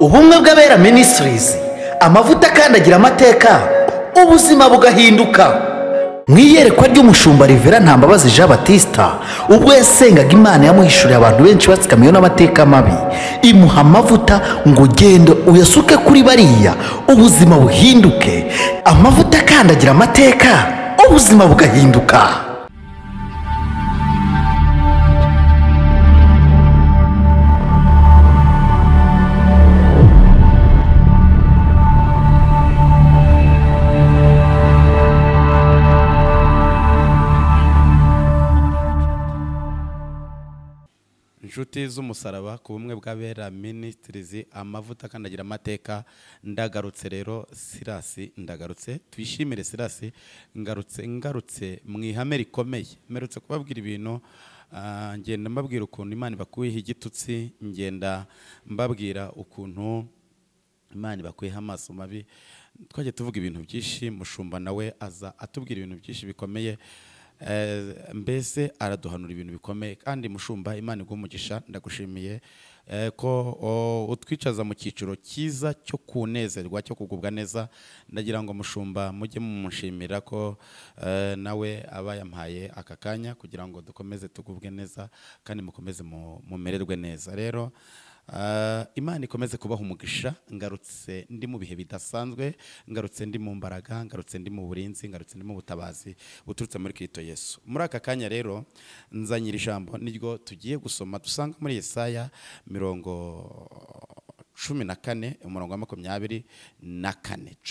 ubumwe bw'abera ministries, amavuta akandagira amateka, ubuzima bugahinduka. Mu iyerekwa ry'umushumba Rivera Ntambabazi Jean Baptista, ubwo yasengaga Imana yamuhishuriye abantu benshi batsikamiwe n'amateka mabi, imuha amavuta ngo genda uyasuke kuri bariya, ubuzima buhinduke. Amavuta akandagira amateka, ubuzima bugahinduka. Nshuti z'umusaraba ku bumwe bw'abera ministries, amavuta akandagira amateka. Ndagarutse rero Silas, ndagarutse. Twishimire Silas, ngarutse mu ihame rikomeye. Mperutse kubabwira ibintu, ngenda mbabwira ukuntu Imana bakuyeho igitutsi, ngenda mbabwira ukuntu Imana bakuyeho amaso mabi. Twaje tuvuga ibintu byinshi, mushumba nawe aza atubwira ibintu byinshi bikomeye. Mbese araduhanura ibintu bikomeye, kandi mushumba Imana iguhe umugisha. Ndagushimiye ko utwicaza mu cyiciro cyiza cyo kunezerwa, cyo kugubwa neza. Ndagira ngo mushumba mujye mumushimira ko nawe aba yampaye aka kanya kugira ngo dukomeze tugubwe neza kandi mukomeze mumererwe neza. Rero Imana ikomeze kubaha umugisha. Ngarutse ndi mu bihe bidasanzwe, ngarutse ndi mu mbaraga, ngarutse ndi mu burinzi, ngarutse ndi mu butabazi buturutse muri Kristo Yesu. Muri aka kanya rero nzanyira ijambo niryo tugiye gusoma, dusanga muri Yesaya 14 umurongo wa 24,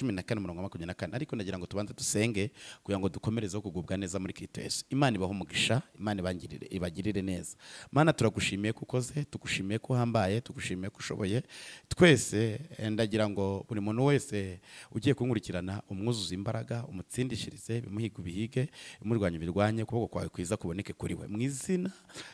14 umurongo wa 24. Ariko ndagira ngo tubanze dusenge kugira ngo dukomerezeho kugubwa neza muri Kristo Yesu. Imana ibaha umugisha, Imana ibagirire neza. Mana turagushimiye kukoze, tugushimiye ko hambaye, tugushimiye ko ushoboye. Twese ndagira ngo buri muntu wese ugiye kunkurikirana umwuzuza imbaraga, umutsindishirize, bimuhiga ubihige, imurwanya birwanye, kuboko kwawe kwiza kuboneke kuri we mu izina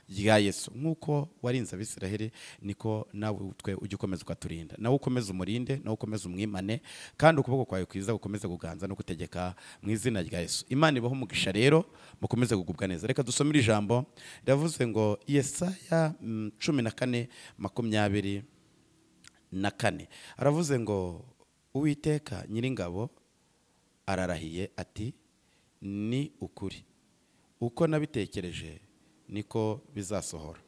rya Yesu. Nkuko warinze Abisiraheli, niko nawe twe ujye ukomeza ukaturinda, nawe ukomeze umurinde, nawe ukomeze umwimane, kandi ukuboko kwawe kwiza gukomeze kuganza no gutegeka mu izina rya Yesu. Imana ibaho umugisha rero, mukomeze kugubwa neza. Reka dusomere ijambo ryavuze ngo Yesaya 14:24. Aravuze ngo Uwiteka Nyiringabo ararahiye ati, ni ukuri uko nabitekereje niko bizasohora,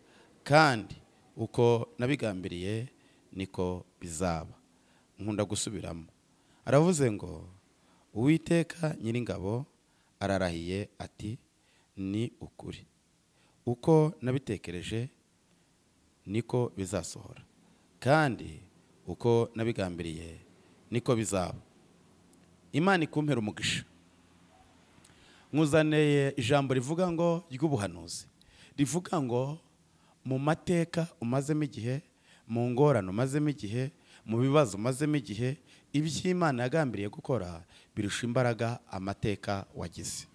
kandi uko nabigambiriye niko bizaba. Nkunda gusubiramo. Aravuze ngo Uwiteka Nyiringabo ararahiye ati, ni ukuri uko nabitekereje niko bizasohora, kandi uko nabigambiriye niko bizaba. Imana ikumpera umugisha. Nkuzaneye ijambo rivuga ngo ry'ubuhanuzi, rivuga ngo mu mateka umazemo igihe, mu ngorane umazemo igihe, mu bibazo umazemo igihe, iby'Imana yagambiriye gukora birusha imbaraga amateka wagize.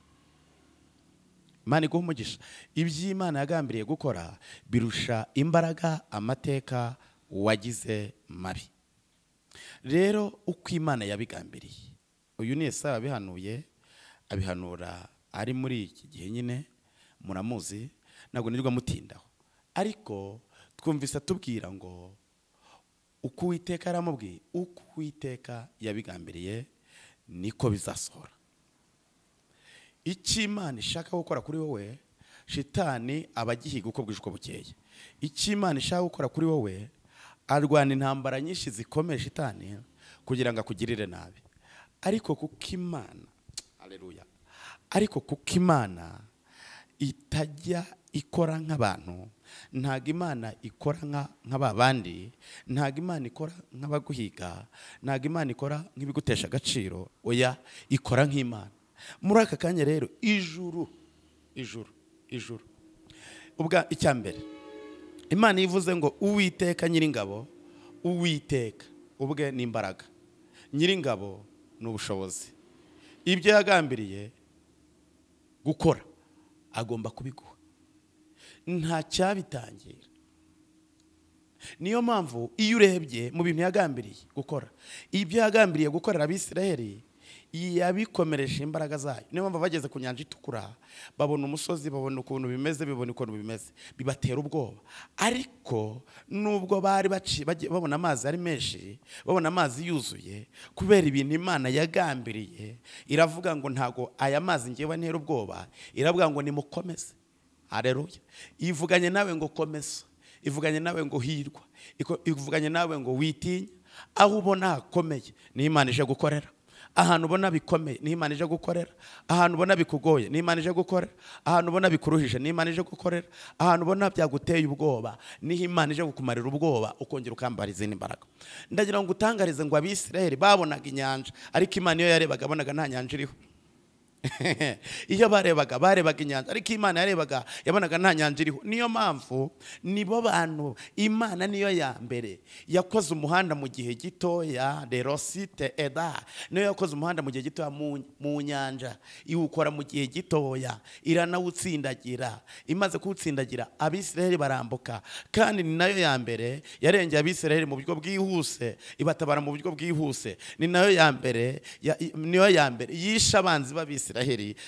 Imana iguhe umugisha. Iby'Imana yagambiriye gukora birusha imbaraga amateka wagize mabi. Rero uko Imana yabigambiriye, uyu ni Yesaya abihanuye, abihanura ari muri iki gihe nyine muramuzi, ntabwo nirwa mutindaho. Ariko twumvise atubwira ngo uko Uwiteka aramubwiye, uko Uwiteka yabigambiriye niko bizasohora. Icyo Imana ishaka gukora kuri wowe, shitani abagihiga uko bwije uko bukeye. Icyo Imana ishaka gukora kuri wowe, arwana intambara nyinshi zikomeye shitani kugira ngo akugirire nabi. Ariko kuko Imana, haleluya, ariko kuko Imana itajya ikora nk'abantu, ntago Imana ikora nk'ababandi, ntago Imana ikora nk'abaguhiga, ntago Imana ikora nk'ibigutesha agaciro, oya ikora nk'Imana. Muri aka kanya rero ijuru ubwa icyambere Imana yivuze ngo Uwiteka Nyiringabo, Uwiteka ubwe ni imbaraga, Nyiringabo ni ubushobozi. Ibyo yagambiriye gukora agomba kubiguha, nta cyabitangira. Niyo mpamvu iyo urebye mu bintu yagambiriye gukora, ibyo yagambiriye gukorera Abisiraheli, yabikomeresha imbaraga zayo. Niyo mpamvu bageze ku nyanja itukura babona umusozi, babona ukuntu bimeze, bibatera ubwoba. Ariko nubwo bari babona amazi ari menshi, babona amazi yuzuye, kubera ibintu Imana yagambiriye, iravuga ngo ntago aya mazi ngewe ntera ubwoba, iravuga ngo nimukomeze. Haleluya. Ivuganye nawe ngo komeza, ivuganye nawe ngo hirwa, ivuganye nawe ngo witinya. Aho ubona hakomeye ni Imana ije gukorera. Ahantu ubona bikomeye ni Imana ije gukorera. Ahantu ubona bikugoye ni Imana ije gukorera. Ahantu ubona bikuruhije ni Imana ije gukorera. Ahantu ubona byaguteye ubwoba ni Imana ije gukumarira ubwoba, ukongera ukambara izindi mbaraga. Ndagira ngo utangarize ngo Abisirayeli babonaga inyanja, ariko Imana iyo yarebaga abonaga nta nyanja iriho. Iyo barebaga inyanja, ariko Imana yabonaga nta nyanja iriho. Niyo mpamvu nibo bantu Imana niyo ya mbere yakoze umuhanda mu gihe gitoya, derosite eda, niyo yakoze umuhanda mu gihe gitoya mu nyanja, iwukora mu gihe gitoya, iranawutsindagira. Imaze kuwutsindagira Abisirayeli barambuka, kandi ni nayo ya mbere yarengeye Abisirayeli mu buryo bwihuse, ibatabara mu buryo bwihuse. Ni nayo ya mbere yisha abanzi b'Abisirayeli,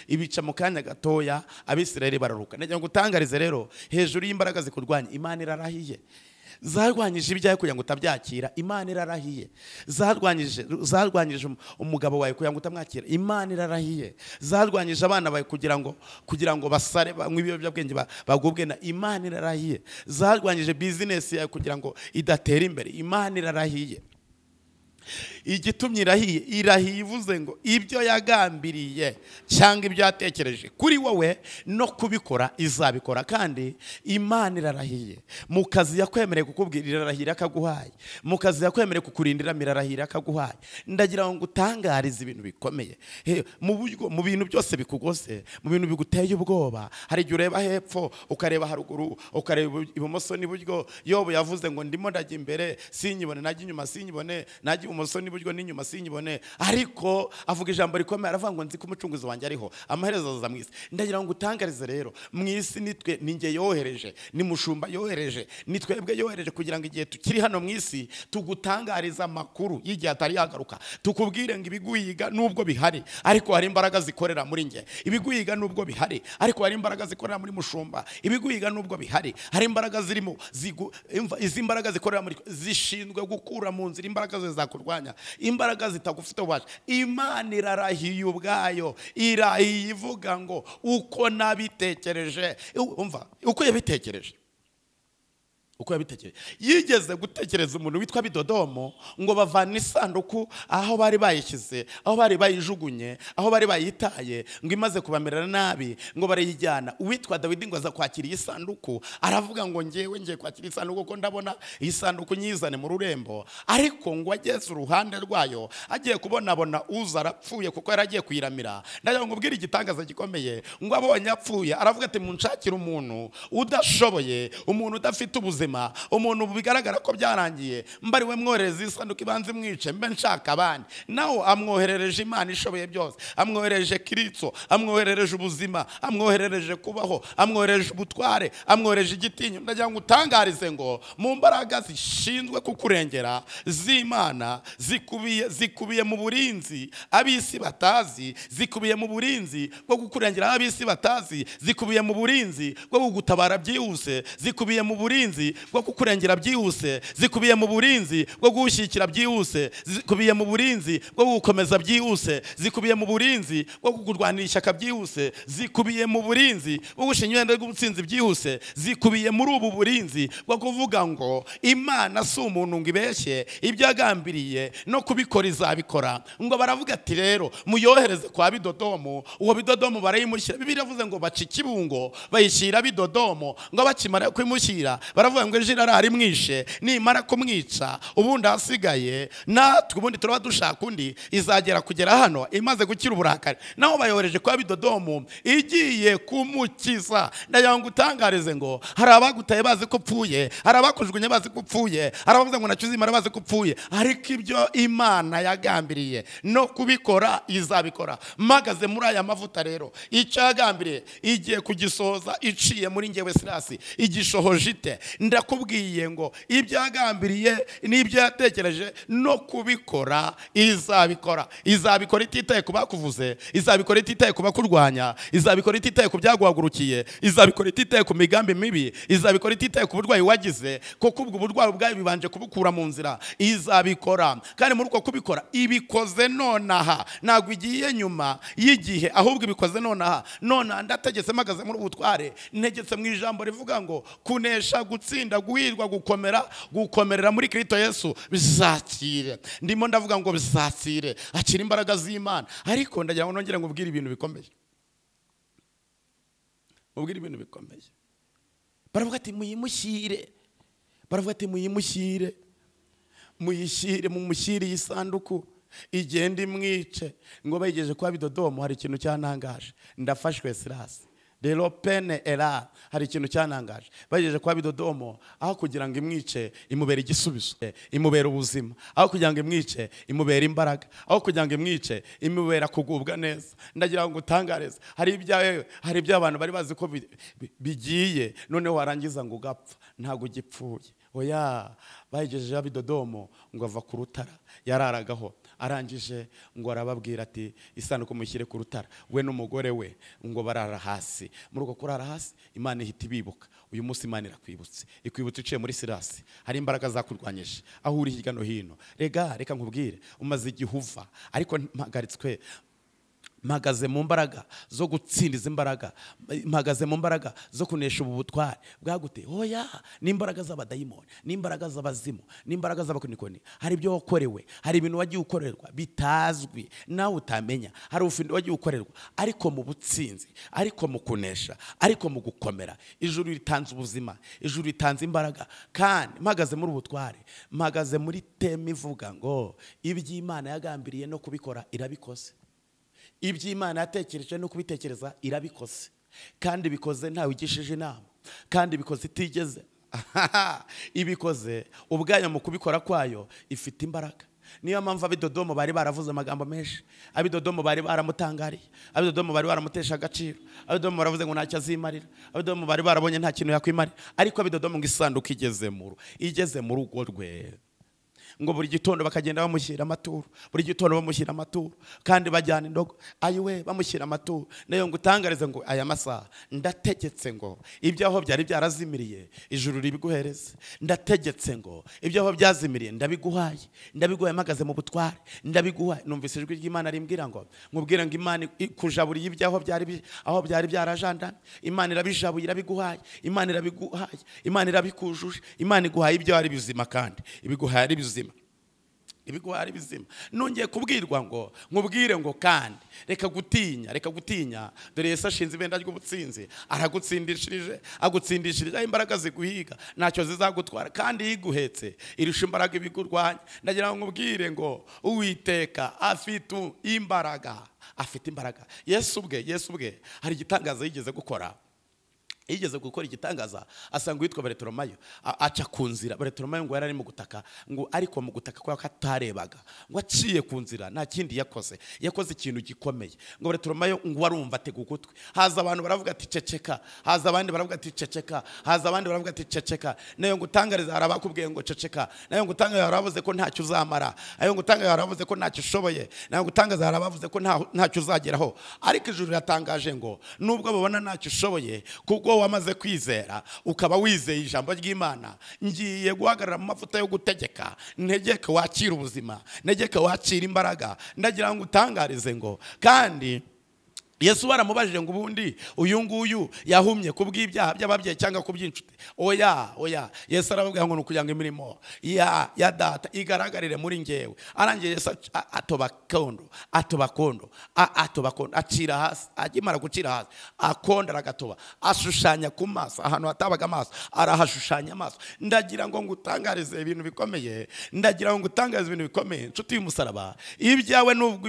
ibica mu kanya gatoya, Abisirayeli bararuka. Ndagira ngo utangarize rero, hejuru y'imbaraga zikurwanya, Imana irarahiye. Zarwanyije ibyawe kugira ngo utabyakira, Imana irarahiye. Zarwanyije umugabo wawe kugira ngo utamwakira, Imana irarahiye. Zarwanyije abana bawe kugira ngo basare banywe ibiyobyabwenge bagubwe na, Imana irarahiye. Zarwanyije business yawe kugira ngo idatera imbere, Imana irarahiye. Igitumye irahiye ivuze ngo ibyo yagambiriye cyangwa ibyo yatekereje kuri wowe no kubikora izabikora. Kandi Imana irarahiye. Mu kazi yakwemereye kukubwira irarahira akaguhaye, mu kazi yakwemereye kukurindira irarahira akaguhaye. Ndagira ngo utangarize ibintu bikomeye mu bintu byose bikugose, mu bintu biguteye ubwoba. Hari igihe ureba hepfo, ukareba haruguru, ukareba ibumoso n'iburyo. Yobu yavuze ngo ndimo ndajya imbere sinyibone, najya inyuma sinyibone, najya ibumoso n'iburyo n'inyuma sinyibone. Ariko avuga ijambo rikomeye, aravuga ngo nzi ko umucunguzi wanjye ariho, amaherezo azaza mu isi. Ndagira ngo utangarize rero, mu isi nitwe, ninjye yohereje, ni mushumba yohereje, nitwebwe yohereje kugira ngo igihe tukiri hano mu isi tugutangariza amakuru y'igihe atari yagaruka. Tukubwire ngo ibiguhiga nubwo bihari, ariko hari imbaraga zikorera muri njye. Ibiguhiga nubwo bihari, ariko hari imbaraga zikorera muri mushumba. Ibiguhiga nubwo bihari, hari imbaraga zirimo izi imbaraga zikorera muri, zishinzwe gukura mu nzira imbaraga zizakurwanya, imbaraga zitagufite ubasha. Imana irarahiye ubwayo, irahiye ivuga ngo uko nabitekereje. Umva uko yabitekereje, yigeze gutekereza umuntu witwa Bidodomo ngo bavana isanduku aho bari bayishyize, aho bari bayijugunye, aho bari bayitaye, ngo imaze kubamerera nabi, ngo barayijyana. Uwitwa Dawidi ngo aza kwakira iyi sanduku, aravuga ngo ngiye kwakira isanduku ko ndabona iyi sanduku nyizane mu rurembo. Ariko ngo ageze uruhande rwayo, agiye kubonabona uza arapfuye kuko yaragiye kuyiramira. Ndagira ngo ubwire igitangaza gikomeye, ngo abonye apfuye aravuga ati munshakire umuntu udashoboye, umuntu udafite ubuzima, umuntu bigaragara ko byarangiye, mbariwe mwohereza isanduku ibanze mwice, mbe nshaka abandi. Naho amwoherereje Imana ishoboye byose, amwoherereje Kristo, amwoherereje ubuzima, amwoherereje kubaho, amwoherereje ubutware, amwoherereje igitinyo. Ndagira ngo utangarize ngo mu mbaraga zishinzwe kukurengera z'Imana zikubiye mu burinzi ab'isi batazi, zikubiye mu burinzi bwo kukurengera ab'isi batazi, zikubiye mu burinzi bwo kugutabara byihuse, zikubiye mu burinzi bwo kukurengera byihuse, zikubiye mu burinzi bwo gushyigikira byihuse, zikubiye mu burinzi bwo gukomeza byihuse, zikubiye mu burinzi bwo kugurwanira ishyaka byihuse, zikubiye mu burinzi bwo gushinya ibendera ry'ubutsinzi byihuse, zikubiye muri ubu burinzi bwo kuvuga ngo Imana si umuntu ngo ibeshye, ibyo yagambiriye no kubikora izabikora. Ngo baravuga ati rero muyohereze kwa Bidodomo. Uwo Bidodomo barayimushyira. Bibiliya iravuze ngo baca ikibungo bayishyira Bidodomo, ngo bakimara kwimushyira baravuga ngo ejo ari mwishe, nimara kumwica ubundi hasigaye natwe ubundi turaba dushaka undi, izagera kugera hano imaze gukira uburakari. Naho bayohereje kwa Bidodomo igiye kumukiza. Ndagira ngo utangarize ngo hari abagutaye bazi ko upfuye, hari abakujugunye bazi ko upfuye, hari abavuze ngo nacyuze Imana bazi ko upfuye, ariko ibyo Imana yagambiriye no kubikora izabikora. Mpagaze muri aya mavuta rero, icyo yagambiriye igiye kugisoza iciye muri njyewe Silas, igishohoje ite. ndakubwiye ngo ibyo yagambiriye n'ibyo yatekereje no kubikora izabikora. Izabikora ititaye ku bakuvuze, izabikora ititaye ku bakurwanya, izabikora ititaye ku byaguhagurukiye, izabikora ititaye ku migambi mibi, izabikora ititaye ku burwayi wagize, kuko ubwo burwayi bwawe bibanje kubukura mu nzira. Izabikora, kandi muri uko kubikora ibikoze nonaha, ntabwo igiye nyuma y'igihe, ahubwo ibikoze nonaha. Nona ndategetse mpagaze muri ubutware, ntegetse mu ijambo rivuga ngo kunesha, gutsinda, guhirwa, gukomerera muri Kristo Yesu bizakire. Ndimo ndavuga ngo bizakire, akira imbaraga z'Imana. Ariko ndagira ngo nongere ngo ubwire ibintu bikomeye, ubwire ibintu bikomeye. Baravuga ati muyimushyire, baravuga ati muyimushyire, muyishyire, mumushyire isanduku igenda imwice. Ngo bayigeje kwa Bidodomo, hari ikintu cyanangaje. Ndafashwe Silas rero pene era, hari ikintu cyanangaje. Bayigeje kwa Bidodomo, aho kugira ngo imwice imubera igisubizo, imubera ubuzima. Aho kugira ngo imwice imubera imbaraga, aho kugira ngo imwice imubera kugubwa neza. Ndagira ngo utangareze, hari ibyo abantu bari bazi ko bigiye, none warangiza ngo ugapfa. Ntago gipfuye. Oya, bayigeje Bidodomo ngo ava ku rutara yararagaho. Arangije ngo arababwira ati isanduku mushyire ku rutara, we n'umugore we ngo barara hasi. Muri uko kurara hasi Imana ihita ibibuka. Uyu munsi Imana irakwibutse, ikwibutse uciye muri Silas. Hari imbaraga zakurwanyije aho uri hirya no hino. Reka nkubwire, umaze igihuva, ariko mpagaritswe, mpagaze mu mbaraga zo gutsindiza imbaraga, mpagaze mu mbaraga zo kunesha ubu butware bwagute. Oya, n'imbaraga z'abadayimoni, n'imbaraga z'abazimu, n'imbaraga z'abakonikoni. Hari ibyo wakorewe, hari ibintu wagiye ukorerwa bitazwi nawe utamenya. Hari ubufundi wagiye ukorerwa, ariko mu butsinzi, ariko mu kunesha, ariko mu gukomera. Ijuru ritanze ubuzima, ijuru ritanze imbaraga. Kandi mpagaze muri ubutware, mpagaze muri teme ivuga ngo iby'Imana yagambiriye no kubikora irabikoze. Iby'Imana yatekereje no kubitekereza irabikoze, kandi bikoze ntawe ugishije inama, kandi bikoze itigeze ibikoze ubwayo mu kubikora kwayo ifite imbaraga. Niyo mpamvu Abidodomo bari baravuze amagambo menshi, Abidodomo bari baramutangariye, Abidodomo bari baramutesha agaciro, Abidodomo baravuze ngo ntacyo azimarira, Abidodomo bari barabonye nta kintu yakwimarira. Ariko Abidodomo ngo isanduku igeze mu rugo rwe, ngo buri gitondo bakagenda bamushyira amaturo, buri gitondo bamushyira amaturo, kandi bajyana indogo ayiwe bamushyira amaturo. Nayo ngo utangarize ngo aya masaha ndategetse ngo ibyaho byari byarazimiriye ijuru ribiguhereze. Ndategetse ngo ibyaho byazimiriye ndabiguhaye, mpagaze mu butware, ndabiguhaye. Numvise ijwi ry'Imana rimbwira ngo nkubwire ngo Imana ikujaburiye ibyaho byari byarajandana. Imana irabijabuye, irabiguhaye, Imana irabiguhaye, Imana irabikujuje, Imana iguhaye ibyo ari bizima, kandi ibiguhaye ari bizima, ibiguhaye bizima. Nongeye kubwirwa ngo nkubwire ngo kandi reka gutinya, dore Yesu ashinze ibendera ry'ubutsinzi, aragutsindishirije, agutsindishirije imbaraga ziguhiga, ntacyo zizagutwara, kandi yiguhetse irusha imbaraga ibigurwanya. Ndagira ngo nkubwire ngo Uwiteka afite imbaraga, afite imbaraga. Yesu ubwe hari igitangaza yigeze gukora. Yigeze gukora igitangaza, asanga witwa Rikomeye aca ku nzira. Rikomeye ngo yari ari mu gutaka, ngo ariko mu gutaka kwa katarebaga, ngo aciye ku nzira, nta kindi yakoze ikintu gikomeye. Ngo Rikomeye ngo warumva atega ugutwi. Haza abantu baravuga ati ceceka, haza abandi baravuga ati ceceka, haza abandi baravuga ati ceceka. Nayo ngo utangariza harabakubwiye ngo ceceka, nayo ngo utangariza haravuze ko ntacyo uzamara, nayo ngo utangariza haravuze ko ntacyo ushoboye, nayo ngo utangariza harabavuze ko ntacyo uzageraho. Ariko ijuru yatangaje ngo nubwo babona ntacyo ushoboye, kuko wamaze kwizera, ukaba wizeye ijambo ry'Imana, ngiye guhagarara mu mavuta yo gutegeka, ntegeke wakira ubuzima, ntegeke wakira imbaraga. Ndagira ngo utangarize ngo kandi Yesu baramubajije ngo ubundi uyu nguyu yahumye kubw'ibyaha by'ababyeyi cyangwa kuby'inshuti. Oya, Yesu arababwira ngo nukugira ngo imirimo ya data igaragarire muri ngewe. Arangiye Yesu atoba kondo, acira hasi, agimara gucira hasi akonda aragatoba, ashushanya ku maso ahantu hatabaga amaso, arahashushanya amaso. Ndagira ngo ngutangarize ibintu bikomeye, Nshuti y'umusaraba, ibyawe nubwo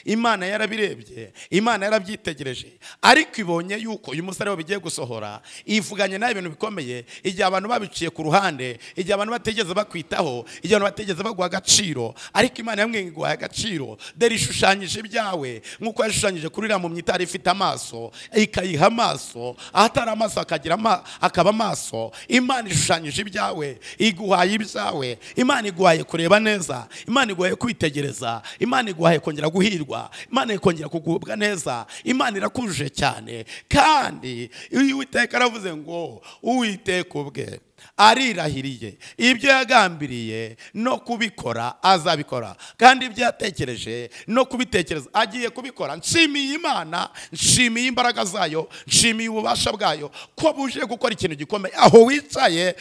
Imana yarabirebye, Imana Imana yarabyitegereje ariko ibonye yuko uyu musare we bigiye gusohora, ivuganye nawe ibintu bikomeye. Igihe abantu babiciye ku ruhande, igihe abantu bategeze bakwitaho, igihe abantu bategeze baguha agaciro, ariko Imana yamwe iguha agaciro. Dore ishushanyije ibyawe nk'uko yashushanyije kuri iriya mpumyi itari ifite amaso, ikayiha amaso, ahatari amaso akaba amaso. Imana ishushanyije ibyawe, iguhaye ibyawe. Imana iguhaye kureba neza, Imana iguhaye kwitegereza, Imana iguhaye kongera guhirwa, Imana ikongera kugubwa neza. Imana irakujuje cyane. Kandi Uwiteka aravuze ngo Uwiteka ubwe arirahiriye ibyo yagambiriye no kubikora azabikora, kandi ibyo yatekereje no kubitekereza agiye kubikora. Nshimiye Imana, nshimiye imbaraga zayo, nshimiye ububasha bwayo ko buje gukora ikintu gikomeye. Aho wicaye,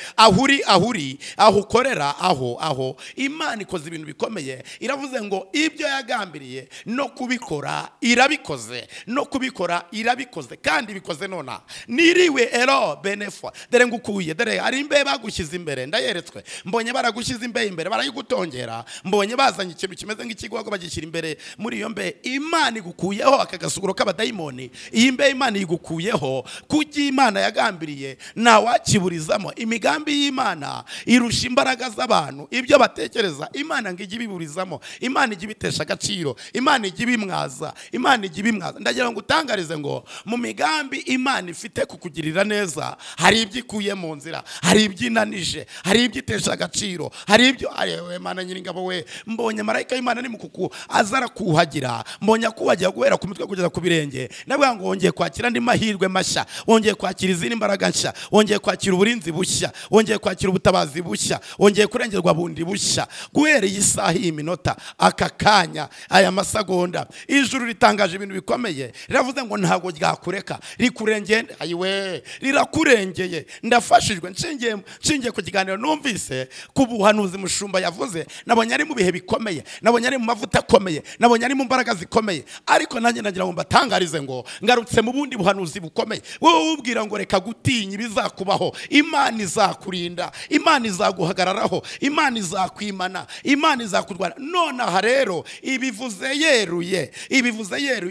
aho ukorera, aho Imana ikoze ibintu bikomeye. Iravuze ngo ibyo yagambiriye no kubikora irabikoze, no kubikora irabikoze, kandi bikoze nona. Niriwe ero benefwa, dore ngukuye, dore ari imbe bagushyize imbere, ndayeretswe. Mbonye baragushyize imbere, barayigutongera. Mbonye bazanye ikintu kimeze nk'ikigwago bagishyira imbere. Muri iyo mbe Imana igukuyeho akagasuguro k'abadayimoni. Iyi mbe Imana igukuyeho kuko Imana yagambiriye nta wakiburizamo. Imigambi y'Imana irusha imbaraga z'abantu, ibyo batekereza Imana ngo ijye ibiburizamo, Imana ijye ibitesha agaciro, Imana ijye ibimwaza, Imana ijye ibimwaza. Ndagira ngo utangarize ngo mu migambi Imana ifite kukugirira neza, hari ibyo ikuye mu nzira, hari ibyo inanije, hari ibyo itesha agaciro, hari ibyo arewe Mana Nyiringabo we. Mbonye marayika y'Imana ni mukuku azara kuhagira, mbonye kuhagira guhera ku mutwe kugeza ku birenge. Nabwo ngo wongeye kwakira andi mahirwe mashya, wongeye kwakira izindi mbaraga nshya, wongeye kwakira uburinzi bushya, wongeye kwakira ubutabazi bushya, wongeye kurengerwa bundi bushya. Guhera iyi saha y'iminota, aka kanya, aya masegonda, ijuru ritangaje ibintu bikomeye. Riravuze ngo ntago ryakureka, rikurengeye, ayiwe rirakurengeye. Ndafashijwe nshingiye ku kiganiro numvise ku buhanuzi mushumba yavuze. Nabonye ari mu bihe bikomeye, nabonye ari mu mavuta akomeye, nabonye ari mu mbaraga zikomeye. Ariko nanjye nagira ngo mbatangarize ngo ngarutse mu bundi buhanuzi bukomeye. Wowe ubwira ngo reka gutinya ibizakubaho, Imana izakurinda, Imana izaguhagararaho, Imana izakwimana, Imana izakurwana. Nonaha rero ibivuze yeruye,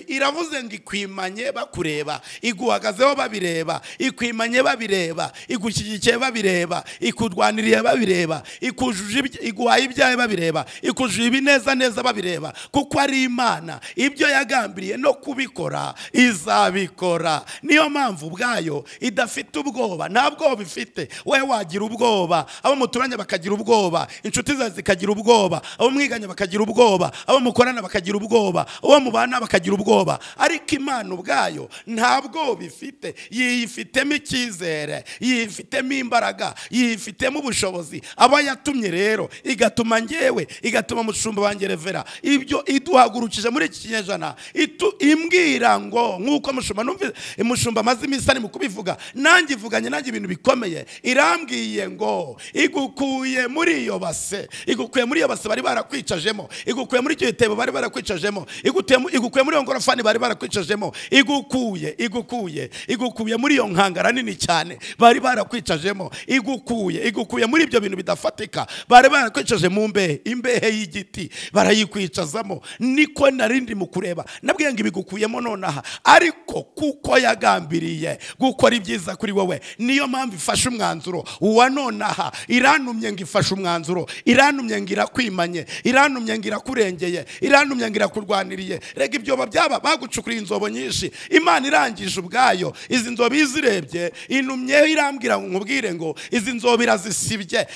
iravuze ngo ikwimanye bakureba, iguhagazeho babireba, ikwimanye babireba, igushyigikiye babireba, ikudwaniriye babireba, iguhaye ibyawe babireba, ikujuje ibineza neza babireba. Kuko ari Imana, ibyo yagambiriye no kubikora izabikora. Niyo mpamvu bwayo idafite ubwoba, nta bwoba ifite. Wewe wagira ubwoba, abo muturanye bakagira ubwoba, inshuti zawe zikagira ubwoba, abo mwiganye bakagira ubwoba, abo mukorana bakagira ubwoba, abo mubana bakagira ubwoba. Ariko Imana ubwayo nta bwoba ifite, yifitemo icyizere, yifitemo imbaraga, yifitemo ubushobozi. Aba yatumye rero igatuma ngewe, igatuma mushumba wanjye Revera, ibyo iduhagurukije muri iki kinyejana, imbwira ngo nk'uko mushumba amaze iminsi ari mu kubivuga, nanjye ivuganye nanjye ibintu bikomeye. Irambwiye ngo igukuye muri iyo base, igukuye muri iyo base bari barakwicajemo, igukuye muri icyo gitebo bari barakwicajemo, igukuye muri iyo ngorofani bari barakwicajemo, igukuye muri iyo nkangara nini cyane bari barakwicajemo, igukuye muri ibyo bintu bidafatika bari barakwicaje mu imbehe y'igiti barayikwicazamo. Niko narindi mu kureba, nabwiye ngo ibigukuyemo nonaha. Ariko kuko yagambiriye gukora ibyiza kuri wowe, niyo mpamvu ifashe umwanzuro wa nonaha. Irantumye ngo ifashe umwanzuro, irantumye ngo irakwimanye, irantumye ngo irakurengeye, irantumye ngo irakurwaniriye. Rega ibyo byaba bagucukuriye inzobo nyinshi, Imana irangije ubwayo izi nzobo izirebye, intumyeho irambwira ngo nkubwire ngo izi nzobo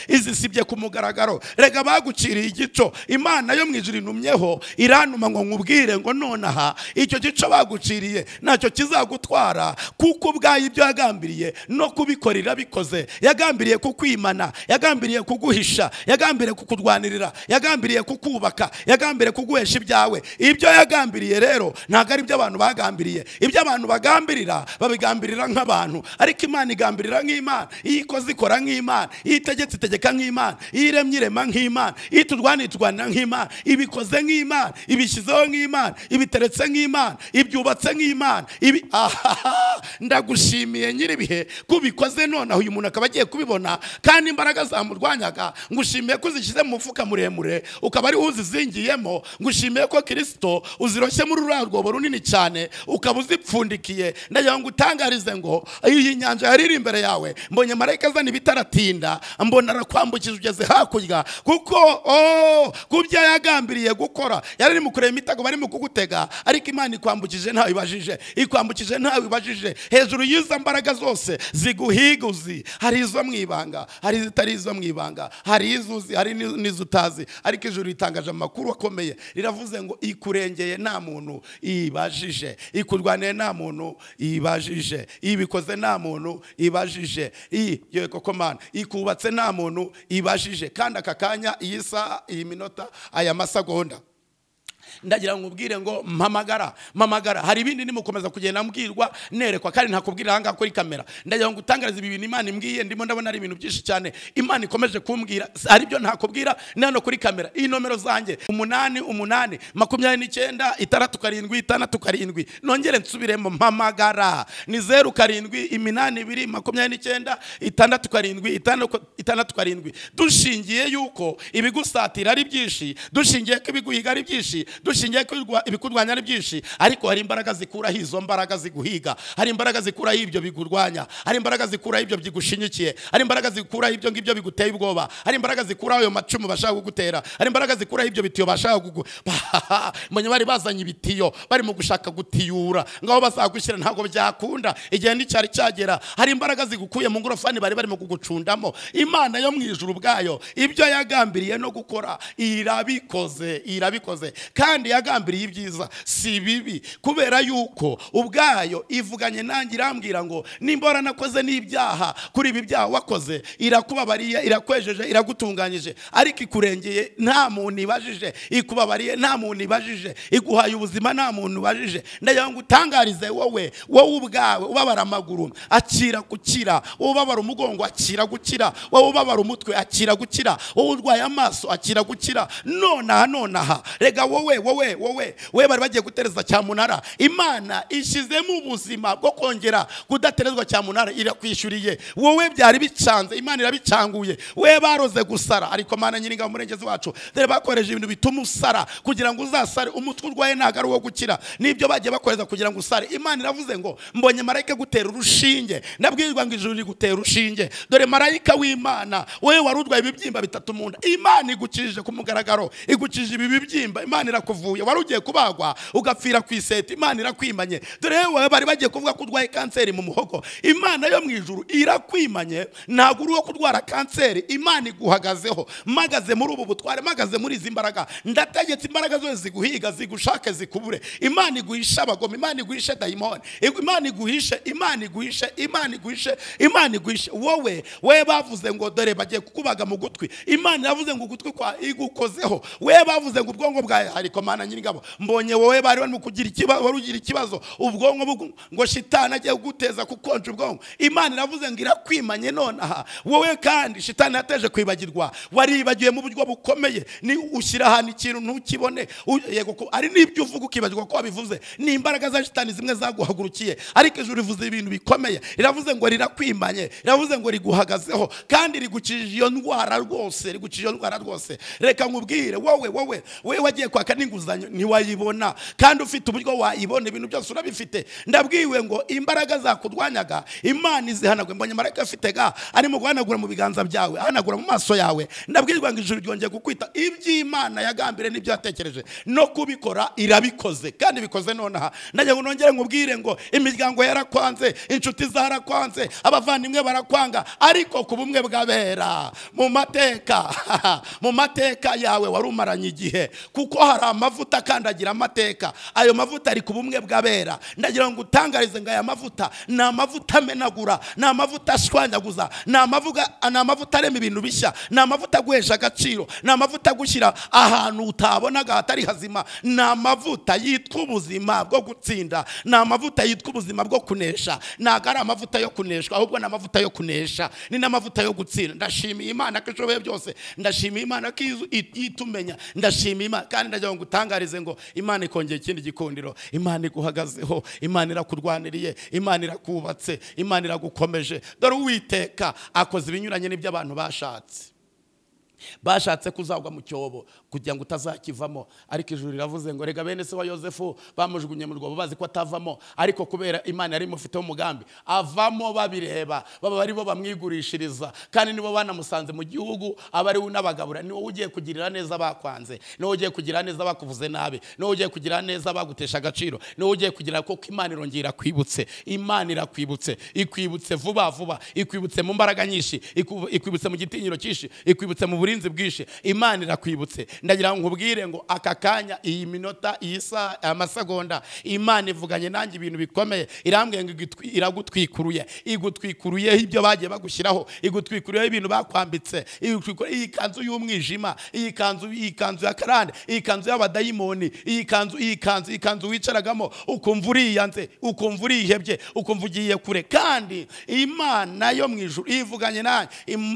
izisibye ku mugaragaro. Rega baguciriye igico, Imana yo mu ijuru intumyeho irantuma ngo nkubwire ngo nonaha icyo gico baguciriye ntacyo kizagutwara, kuko ubwayo ibyo yagambiriye no kubikora irabikoze. Yagambiriye kukwimana, yagambiriye kuguhisha, yagambiriye kukudwanirira, yagambiriye kukubaka, yagambiriye kuguhesha ibyawe. Ibyo yagambiriye rero ntabwo ari ibyo abantu bagambiriye. Ibyo abantu bagambirira babigambirira nk'abantu, ariko Imana igambirira nk'Imana. Iyo ikoze ikoze ikora nk'Imana, iyo itegetse itegeka nk'Imana, iyo iremye irema nk'Imana, iyo iturwanira iturwanira nk'Imana, ibikoze nk'Imana, ibishyizeho nk'Imana, ibiteretse nk'Imana, ibyubatse nk'Imana. Ndagushimiye nyiribihe kubikoze nonaho uyu muntu akaba agiye kubibona, kandi imbaraga zamurwanyaga ngushimiye ko uzishyize mu mufuka muremure ukaba ari uzizingiyemo. Ngushimiye ko Kristo uziroshye muri rurarwobo runini cyane ukaba uzipfundikiye. Ndagira ngo utangarize ngo iyi nyanja yari iri imbere yawe, mbonye marayika azana ibitaratinda, mbona arakwambukije ugeze hakurya, kuko kubyo yagambiriye gukora yari ari mu kureba imitago bari mu kugutega, ariko Imana ikwambukije ntawe ibajije, ikwambukije ntawe ibajije. Hejuru y'izo mbaraga zose ziguhiguzi, hari izo mwibanga, hari izitari izo mwibanga, hari izuzi, hari n'izutazi, ariko ijuru ritangaje amakuru akomeye, riravuze ngo ikurengeye nta muntu ibajije, ikurwaniye nta muntu ibajije, ibikoze nta muntu ibajije, yewe koko Mana ikubatse nta muntu ibajije. Kandi aka kanya, iyi saha, iyi minota, aya masegonda, ndagira ngo ubwire ngo mpamagara. Hari ibindi nimukomeza kugenda mbwirwa nerekwa, kandi ntakubwira hanga kuri kamera. Ndagira ngo utangarize ibi bintu Imana imbwiye, ndimo ndabona ari ibintu byinshi cyane Imana ikomeje kumbwira, ari byo ntakubwira nano kuri kamera. Iyi nomero zanjye 88 29 6 nongere nsubiremo, mpamagara ni 07 829 6 dushingiye yuko ibigusatira ari byinshi, dushingiye ko ibiguhiga ari byinshi, dushingiye ko ibikurwanya ari byinshi, ariko hari imbaraga zikuraho izo mbaraga ziguhiga, hari imbaraga zikuraho ibyo bigurwanya, hari imbaraga zikuraho ibyo byigushinyikiye, hari imbaraga zikuraho ibyo ngibyo biguteye ubwoba, hari imbaraga zikuraho ayo macumu bashaka kugutera, hari imbaraga zikuraho ibyo bitiyo bashaka mbonye bari bazanye ibitiyo bari mu gushaka gutiyura, ngaho bazagushyira ntabwo byakunda, igihe n'icyari cyagera. Hari imbaraga zigukuye mu ngorofani bari barimo kugucundamo. Imana yo mu ijuru ubwayo ibyo yagambiriye no gukora irabikoze, kandi yagambiriye ibyiza si bibi, kubera yuko ubwayo ivuganye nanjye irambwira ngo nimbora nakoze n'ibyaha, kuri ibi byaha wakoze irakubabariye, irakwejeje, iragutunganyije, ariko ikurengeye nta muntu ibajije, ikubabariye nta muntu ibajije, iguhaye ubuzima nta muntu ibajije. Ndagira ngo utangarize wowe ubwawe ubabara amaguru akira gukira, ubabara umugongo akira gukira, wowe ubabara umutwe akira gukira, wowe urwaye amaso akira gukira. Nonaha rega wowe bari bagiye gutereza cyamunara, Imana ishyizemo ubuzima bwo kongera kudaterezwa cyamunara, irakwishyuriye. Wowe byari bicanze, Imana irabicanguye. We baroze gusara, ariko Mana nyiringa umurengezi wacu, dore bakoreje ibintu bituma usara kugira ngo uzasare. Umutwe urwaye ntago ari uwo gukira, nibyo bagiye bakoreza kugira ngo usare. Imana iravuze ngo mbonye marayika gutera urushinge, nabwirwa ngo ijuru rigutera urushinge. Dore marayika w'Imana, wowe wari urwaye ibibyimba 3 mu nda, Imana igukijije ku mugaragaro, igukijije ibi bibyimba. Imana irakuvuye, wari ugiye kubagwa ugapfira ku iseta, Imana irakwimanye. Dore wowe bari bagiye kuvuga ko urwaye kanseri mu muhogo, Imana yo mu ijuru irakwimanye. Ntabwo uri wo kurwara kanseri, Imana iguhagazeho. Magaze muri ubu butware, magaze muri izi mbaraga, ndategetse imbaraga zose ziguhiga, zigushake, zikubure. Imana iguhisha abagome, Imana iguhishe dayimoni, Imana iguhishe. Wowe bavuze ngo dore bagiye kukubaga mu gutwi, Imana yavuze ngo ugutwi kwa igukozeho. We bavuze ngo ubwongo bwawe, ariko Mana nyir'ingabo, mbonye wowe bari barimo kugira ikibazo, wari ugira ikibazo ubwonko ngo shitani agiye kuguteza kukonja ubwonko. Imana iravuze ngo irakwimanye nonaha. Wowe kandi shitani yateje kwibagirwa, waribagiwe mu buryo bukomeye, ni ushyira ahantu ikintu ntukibone, yego ko ari n'ibyo uvuga ukibagirwa ko wabivuze. Ni imbaraga za shitani zimwe zaguhagurukiye, ariko ijuru rivuze ibintu bikomeye. Iravuze ngo rirakwimanye, iravuze ngo riguhagazeho, kandi rigukijije iyo ndwara rwose. Reka nkubwire, wowe wagiye kwaka n'inguzanyo ntiwayibona, kandi ufite uburyo wayibona, ibintu byose urabifite. Ndabwiwe ngo imbaraga zakurwanyaga Imana izihanagwe. Mbonye marayika afite arimo guhanagura mu biganza byawe, ahanagura mu maso yawe. Ndabwirwa ngo ijuru ryongeye kukwita. Iby'Imana yagambire n'ibyo yatekereje no kubikora irabikoze, kandi bikoze nonaha. Ndagira ngo nongere nkubwire ngo imiryango yarakwanze, inshuti zarakwanze, abavandimwe barakwanga, ariko ku bumwe bw'abera mu mateka yawe wari umaranye igihe, kuko hari hari amavuta akandagira amateka. Ayo mavuta ari ku bumwe bw'abera. Ndagira ngo utangarize ngo aya mavuta ni amavuta amenagura, ni amavuta ashwanyaguza, ni amavuta arema ibintu bishya, ni amavuta aguhesha agaciro, ni amavuta agushyira ahantu utabonaga hatari hazima, ni amavuta yitwa ubuzima bwo gutsinda, ni amavuta yitwa ubuzima bwo kunesha. Ntabwo ari amavuta yo kuneshwa, ahubwo ni amavuta yo kunesha, ni n'amavuta yo gutsinda. Ndashimiye Imana ko ishoboye byose, ndashimiye Imana ko itumenya, ndashimiye Imana. Kandi ndagira ngo utangarize ngo Imana ikongera ikindi gikundiro, Imana iguhagazeho, Imana irakurwaniriye, Imana irakubatse, Imana iragukomeje. Dore Uwiteka akoze ibinyuranye n'ibyo abantu bashatse kuzagwa mu cyobo kugira ngo utazakivamo, ariko ijuru riravuze ngo rega bene se wa Yosefu bamujugunye mu rwobo bazi ko atavamo, ariko kubera Imana yari imufiteho umugambi avamo. Babireba baba bari bo bamwigurishiriza, kandi nibo banamusanze mu gihugu aba ari we unabagabura. Niwo ugiye kugirira neza bakwanze, niwo ugiye kugira neza bakuvuze nabi, niwo ugiye kugira neza bagutesha agaciro, niwo ugiye kugira ko Imana irongera kwibutse. Imana irakwibutse, ikwibutse vuba vuba, ikwibutse mu mbaraga nyinshi, ikwibutse mu gitinyiro cyinshi, ikwibutse mu burinzi bwishe. Imana irakwibutse. Ndagira ngo nkubwire ngo aka kanya, iyi minota, iyi saa, amasegonda, Imana ivuganye nanjye ibintu bikomeye. Irambwiye ngo iragutwikuruye, igutwikuruyeho ibyo bagiye bagushyiraho, igutwikuruyeho ibintu bakwambitse, iyi kanzu y'umwijima, iyi kanzu ya karande, iyi kanzu y'abadayimoni, iyi kanzu wicaragamo ukumva uriyanze, ukumva urihebye, ukumva ugiye kure. Kandi Imana yo mu ijuru ivuganye nanjye,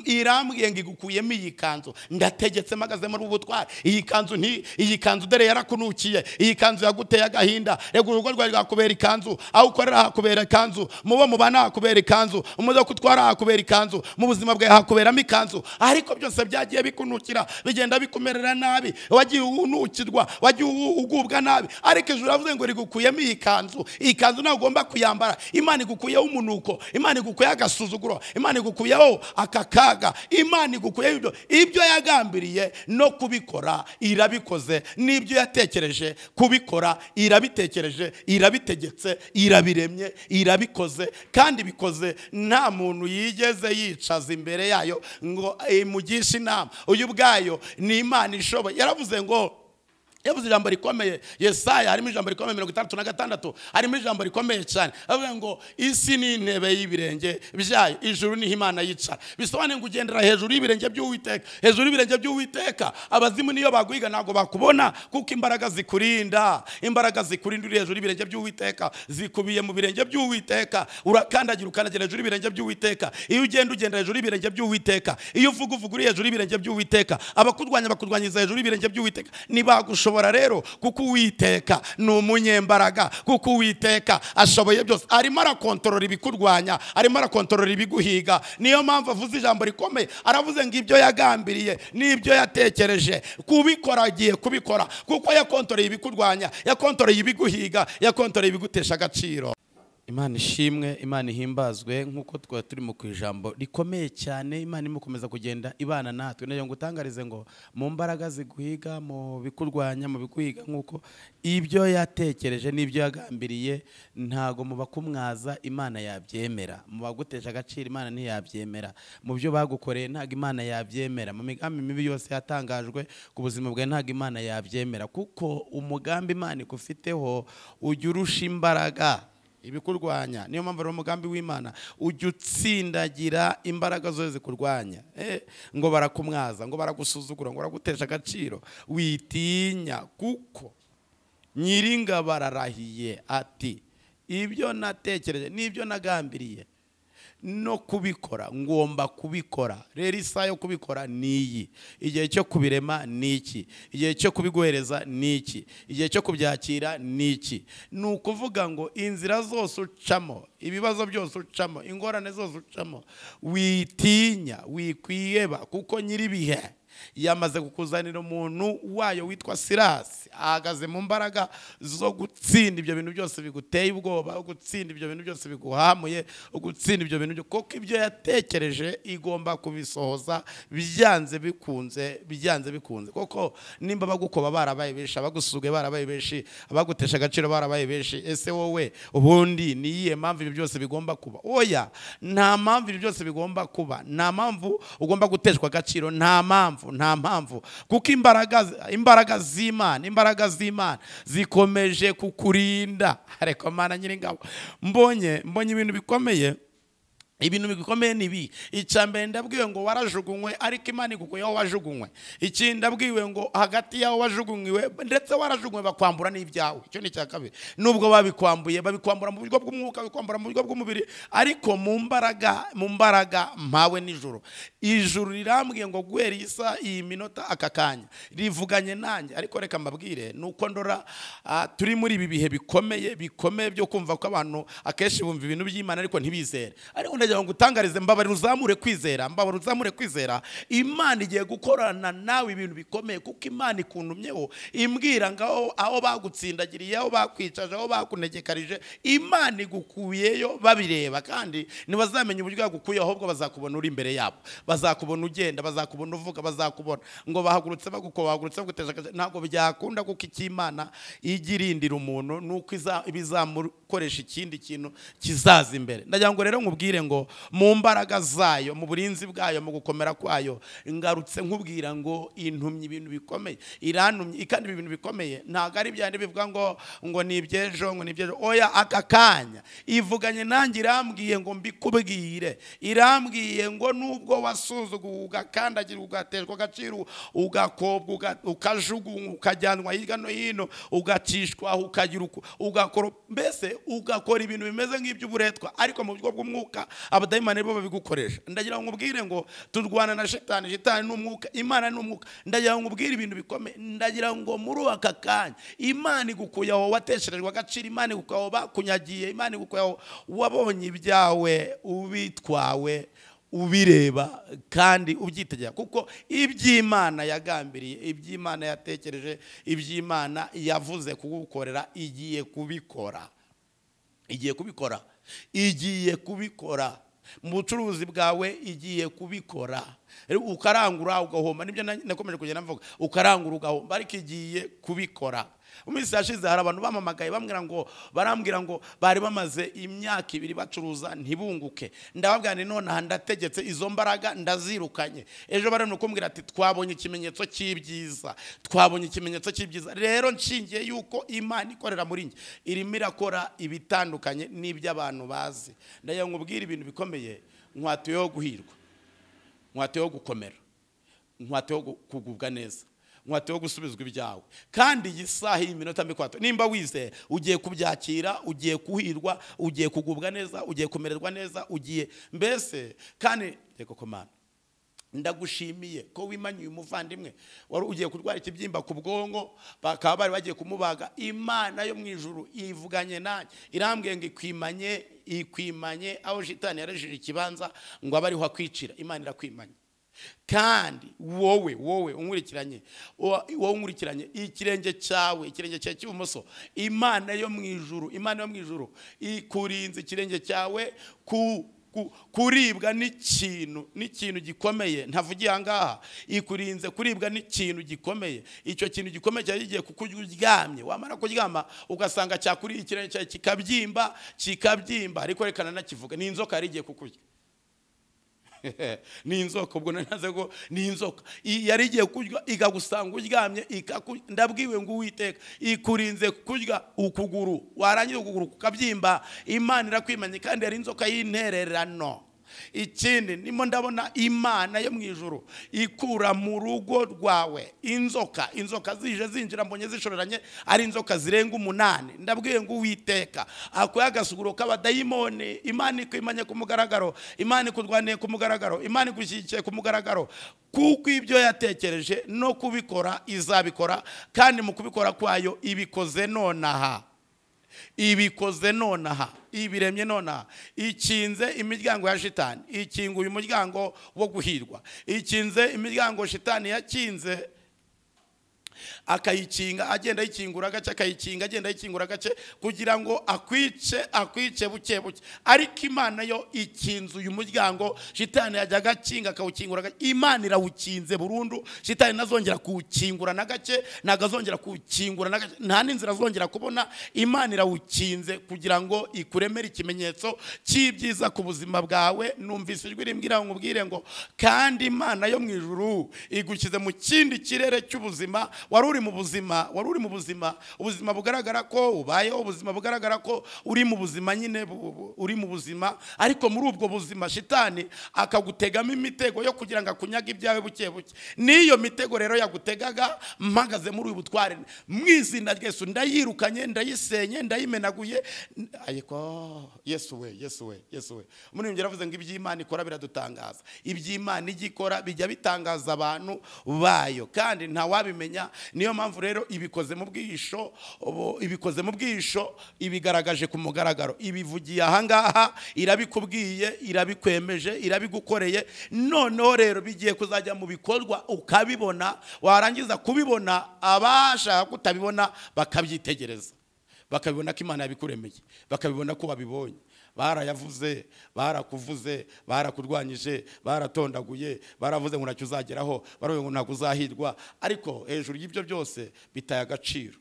irambwiye ngo igukuyemo iyi kanzu. Ndategetse magaze muri ubutware. Iyi kanzu dore yarakunukiye, iyi kanzu yaguteye agahinda. Rego urugo rwawe rwakubera ikanzu, aho ukorera hakubera ikanzu, mubo mubana hakubera ikanzu, umuzo kutwara hakubera ikanzu, mu buzima bwawe hakuberamo ikanzu. Ariko byose byagiye bikunukira, bigenda bikumerera nabi, wagiye unukirwa, wagiye ugubwa nabi. Ariko ijuru ravuze ngo rigukuyemo iyi kanzu. Iyi kanzu nawe ugomba kuyambara. Imana igukuyeho umunuko, Imana igukuyeho agasuzuguro, Imana igukuyeho akakaga, Imana igukuyeho ibyo yagambiriye no kubikora irabikoze, n'ibyo yatekereje kubikora irabitekereje, irabitegetse, irabiremye, irabikoze. Kandi bikoze nta muntu yigeze yicaza imbere yayo ngo imugishe inama. Uyu bwayo ni Imana ishoboye. Yaravuze ngo, yavuze ijambo rikomeye. Yesaya harimo ijambo rikomeye 66, harimo ijambo rikomeye cyane. Avuga ngo isi ni intebe y'ibirenge byayo, ijuru ni Imana yicara. Bisobanuye ngo ugendera hejuru y'ibirenge by'Uwiteka, hejuru y'ibirenge by'Uwiteka. Abazimu niyo baguhiga ntago bakubona, kuko imbaraga zikurinda, uri hejuru y'ibirenge by'Uwiteka, zikubiye mu birenge by'Uwiteka. Ukandagira hejuru y'ibirenge by'Uwiteka. Iyo ugenda hejuru y'ibirenge by'Uwiteka, iyo uvuga uri hejuru y'ibirenge by'Uwiteka. Abakurwanya hejuru y'ibirenge by'Uwiteka. Nibagusha rero, kuko Uwiteka ni umunyembaraga, kuko Uwiteka ashoboye byose. Arimo arakontorora ibikurwanya, arimo arakontorora ibiguhiga. Niyo mpamvu avuze ijambo rikomeye. Aravuze ngo ibyo yagambiriye n'ibyo yatekereje kubikora agiye kubikora, kuko yakontoreye ibikurwanya, yakontoreye ibiguhiga, yakontoreye ibigutesha agaciro. Imana ishimwe, Imana ihimbazwe. Nkuko twari turimo ku ijambo rikomeye cyane, Imana imukomeza kugenda ibana natwe. Nayo ngo utangarize ngo mu mbaraga ziguhiga, mu bikurwanya, mu biguhiga, nkuko ibyo yatekereje n'ibyo yagambiriye ntago mu bakumwaza Imana yabyemera, mu bagutesha agaciro Imana ntiyabyemera, mu byo bagukoreye ntago Imana yabyemera, mu migambi mibi yose yatangajwe ku buzima bwawe ntago Imana yabyemera, kuko umugambi Imana ikufiteho ujya urusha imbaraga ibikurwanya. Niyo mpamvu ari umugambi w'Imana ujya utsindagira imbaraga zose zikurwanya. Ngo barakumwaza, ngo baragusuzugura, ngo baragutesha agaciro, witinya, kuko Nyiringabo ararahiye ati ibyo natekereje n'ibyo nagambiriye no kubikora ngomba kubikora. Rero isaha yo kubikora niyi, igihe cyo kubirema niki, igihe cyo kubiguhereza niki, igihe cyo kubyakira niki. Ni ukuvuga ngo inzira zose ucamo, ibibazo byose ucamo, ingorane zose ucamo, witinya, wikwiheba, kuko nyiribihe yamaze kukuzanira umuntu wayo witwa Silas. Ahagaze mu mbaraga zo gutsinda ibyo bintu byose biguteye ubwoba, gutsinda ibyo bintu byose biguhamuye, gutsinda ibyo bintu, kuko ibyo yatekereje igomba kubisohoza byanze bikunze, kuko nimba bagukoba barabaye benshi, abagusuge barabaye benshi, abagutesha agaciro barabaye benshi. Ese wowe ubundi niyihe mpamvu ibyo byose bigomba kuba? Oya, nta mpamvu ibyo byose bigomba kuba, nta mpamvu ugomba guteshwa agaciro, nta mpamvu mpamvu kuko imbaraga z'Imana zikomeje kukurinda. Ariko Mana nyiringabo, mbonye ibintu bikomeye. Ibintu bikomeye nibi. Icambere ndabwiwe ngo warajugunywe, ariko Imana igukuyeho wajugunywe. Iki ndabwiwe ngo hagati yaho wajugunywe ndetse warajugunywe bakwambura n'ibyawe. Icyo ni cya kabiri. Nubwo babikwambura mu buryo bw'umwuka, bikwambura mu buryo bw'umubiri, ariko mu mbaraga mpawe n'ijuru. Ijuru rirambwiye ngo guhera iyi minota aka kanya rivuganye nanjye. Ariko reka mbabwire nuko ndora turi muri ibi bihe bikomeye byo kumva ko abantu akeshi bumva ibintu by'Imana ariko ntibizere. Ariko ndagira ngo utangarize, mbabarira uzamure kwizera. Imana igiye gukorana nawe ibintu bikomeye, kuko Imana ikuntumyeho imbwira ngaho aho bagutsindagiriye, aho bakwicaje, aho bakunegekarije, Imana igukuyeyo babireba, kandi ntibazamenya uburyo yagukuyeho, ahubwo bazakubona uri imbere yabo, bazakubona ugenda, bazakubona uvuga, bazakubona ngo bahagurutse baguteza akazi. Ntabwo byakunda, kuko icy'Imana igirindira umuntu nuko ibizamukoresha ikindi kintu kizaza imbere. Ndagira ngo rero nkubwire ngo mu mbaraga zayo, mu burinzi bwayo, mu gukomera kwayo, ngarutse nkubwira ngo intumye ibintu bikomeye, irantumye. Kandi ibi bintu bikomeye ntago ari byandi bivuga ngo ni ibyejo, oya, aka kanya ivuganye nanjye, irambwiye ngo mbikubwire. Irambwiye ngo nubwo wasuzuguwe, ugakandagira, ugateshwa agaciro, ugakobwa, ukajugunywa, ukajyanwa hirya no hino, ugacishwa, ukagira ugakora, mbese ugakora ibintu bimeze nk'iby'uburetwa, ariko mu buryo bw'umwuka abadayimani bo babigukoresha. Ndagira ngo nkubwire ngo turwana na shitani n'umwuka, Imana n'umwuka. Ndagira ngo nkubwire ibintu bikomeye. Ndagira ngo muri aka kanya Imana igukuye aho watesherejwe agaciro, Imana igukuye aho bakunyagiye, Imana igukuye aho wabonye ibyawe ubitwawe, ubireba kandi ubyitegera, kuko iby'Imana yagambiriye, iby'Imana yatekereje, iby'Imana yavuze kugukorera igiye kubikora mu bucuruzi bwawe, igiye kubikora. Ukarangura ugahomba, nibyo nakomeje kugenda mvuga, ukarangura ugahomba, ariko igiye kubikora. Umunsi yashize hari abantu bamamagaye barambwira ngo bari bamaze imyaka 2 bacuruza ntibunguke. Ndababwira nti none ndategetse izo mbaraga ndazirukanye. Ejo barano kumbwira ati twabonye ikimenyetso cy'ibyiza, rero nshingiye yuko Imana ikorera muri nge, irimo irakora ibitandukanye n'iby'abantu bazi. Ndagira ngo ubwire ibintu bikomeye, nkwatuyeho guhirwa, nkwatuyeho gukomera, nkwatuyeho kugubwa neza, nkwatuyeho gusubizwa ibyawe. Kandi iyi saha y'iminota mikwato, nimba wizeye, ugiye kubyakira, ugiye kuhirwa, ugiye kugubwa neza, ugiye kumererwa neza, ugiye mbese. Kandi reko komana, ndagushimiye ko wimanyuye umuvandimwe wari ugiye kurwara ikibyimba ku bwonko, bakaba bari bagiye kumubaga. Imana yo mu ijuru ivuganye nanjye, irambwiye ngo ikwimanye aho shitani yarejeje ikibanza ngo abe ariho akwicira. Imana irakwimanye. Kandi wowe unkurikiranye, ikirenge cyawe cy'ibumoso, Imana yo mu ijuru ikurinze ikirenge cyawe kuribwa n'ikintu gikomeye. Ntavugiye ngaha, ikurinze kuribwa n'ikintu gikomeye. Icyo kintu gikomeye cyari giye kukurya uryamye, wamara kuryama ugasanga cyakuriye ikirenge cyawe kikabyimba, ariko rekana nakivuga, ni inzoka yari igiye kukurya. Ni inzoka, ubwo naze ko ni inzoka yari igiye kurya ikagusanga uryamye, ndabwiwe ngo Uwiteka ikurinze kurya ukuguru, warangira ukuguru kukabyimba. Imana irakwimanye, kandi yari inzoka y'intererano. Ikindi nimo ndabona Imana yo mu ijuru ikura mu rugo rwawe inzoka zije zinjira, mbonye zishoreranye ari inzoka zirenga 8. Ndabwiye ngo Uwiteka akuye agasuguro k'abadayimoni. Imana ikwimanye ku mugaragaro, Imana ikurwaniye ku mugaragaro, Imana igushyigikiye ku mugaragaro, kuko ibyo yatekereje no kubikora izabikora. Kandi mu kubikora kwayo ibikoze nonaha, ibiremye nonaha. Ikinze imiryango ya shitani, ikinguye umuryango wo guhirwa, ikinze imiryango shitani yakinze akayikinga agenda yikingura agace, akayikinga agenda yikingura agace, kugira ngo akwice buke buke. Ariko Imana yo ikinze uyu muryango shitani yajyaga akinga akawukingura agace, Imana irawukinze burundu. Shitani nazongera kuwukingura n'agace, nagazongera kuwukingura n'agace, nta n'inzira azongera kubona. Imana irawukinze kugira ngo ikuremere ikimenyetso cy'ibyiza ku buzima bwawe. Numvise ijwi rimbwira ngo ubwire ngo kandi Imana yo mu ijuru igushyize mu kindi kirere cy'ubuzima. Wari uri mu buzima, ubuzima bugaragara ko ubayeho, ubuzima bugaragara ko uri mu buzima, nyine uri mu buzima, ariko muri ubwo buzima shitani akagutegamo imitego yo kugira ngo akunyaga ibyawe buke buke. Niyo mitego rero yagutegaga, mpagaze muri ubu butware mu izina rya Yesu, ndayirukanye, ndayisenye, ndayimenaguye. Ayiko Yesu we. Muri njye ravuze ngo iby'Imana ikora biradutangaza. Iby'Imana igikora bijya bitangaza abantu bayo, kandi nta wabimenya. Niyo mpamvu rero ibikoze mu bwisho, ibigaragaje ku mugaragaro, ibivugiye ahangaha, irabikubwiye, irabikwemeje, irabigukoreye. Noneho rero bigiye kuzajya mu bikorwa, ukabibona. Warangiza kubibona, abashaka kutabibona bakabyitegereza, bakabibona ko Imana yabikuremeye, bakabibona ko wabibonye. Barayavuze, barakuvuze, barakurwanyije, baratondaguye, baravuze ngo ntacyo uzageraho, baravuze ngo ntabwo uzahirwa. Ariko hejuru y'ibyo byose bitaye agaciro,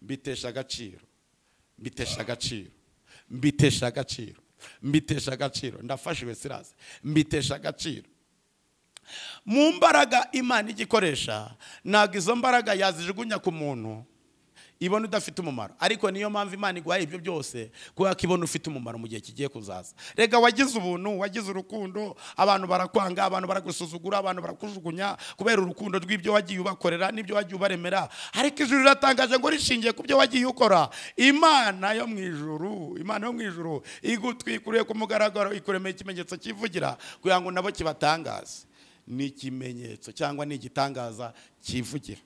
mbitesha agaciro. Ndafashiwe Silas, mbitesha agaciro. Mu mbaraga Imana igikoresha, ntabwo izo mbaraga yazijugunya ku muntu ibona udafite umumaro. Ariko niyo mpamvu Imana iguhaye ibyo byose, kubera ko ibona ufite umumaro mu gihe kigiye kuzaza. Rega wagize ubuntu, wagize urukundo, abantu barakwanga, abantu baragusuzugura, abantu barakujugunya kubera urukundo rw'ibyo wagiye ubakorera n'ibyo wagiye ubaremera. Ariko ijuru riratangaje ngo rishingiye ku byo wagiye ukora. Imana yo mu ijuru igutwikuriye ku mugaragaro, ikuremeye ikimenyetso kivugira kugira ngo nabo kibatangaze. Ni ikimenyetso cyangwa ni igitangaza kivugira.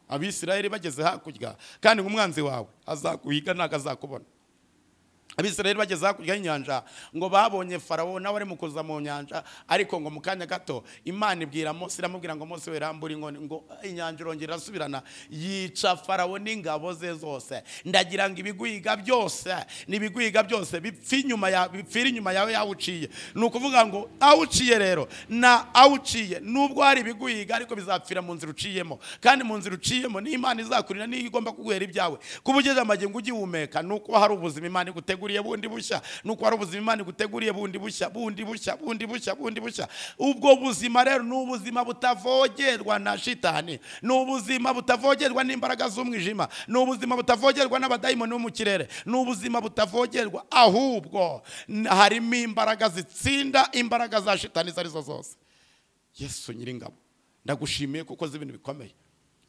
Abisirayeli bageze hakurya, kandi umwanzi wawe azakuhiga ntago azakubona. Abisirayeli bageze hakurya y'inyanja, ngo babonye Farawo nawe ari mu kuza mu nyanja, ariko ngo mu kanya gato Imana ibwira Mose, iramubwira ngo Mose we rambura inkoni, ngo inyanja irongera irasubirana, yica Farawo n'ingabo ze zose. Ndagira ngo ibiguhiga byose bipfira inyuma yawe yawuciye. Ni ukuvuga ngo awuciye rero awuciye, nubwo hari ibiguhiga ariko bizapfira mu nzira uciyemo, kandi mu nzira uciyemo ni Imana izakurira, niyo igomba kuguhera ibyawe. Kuba ugeze amagingo ugihumeka, nuko hari ubuzima Imana igutegura bundi bushya, nuko hari ubuzima Imana iguteguriye bundi bushya. Ubwo buzima rero ni ubuzima butavogerwa na shitani, ni ubuzima butavogerwa n'imbaraga z'umwijima, ni ubuzima butavogerwa n'abadayimoni bo mu kirere, ni ubuzima butavogerwa, ahubwo harimo imbaraga zitsinda imbaraga za shitani izo arizo zose. Yesu Nyiringabo, ndagushimiye kuko uzi ibintu bikomeye.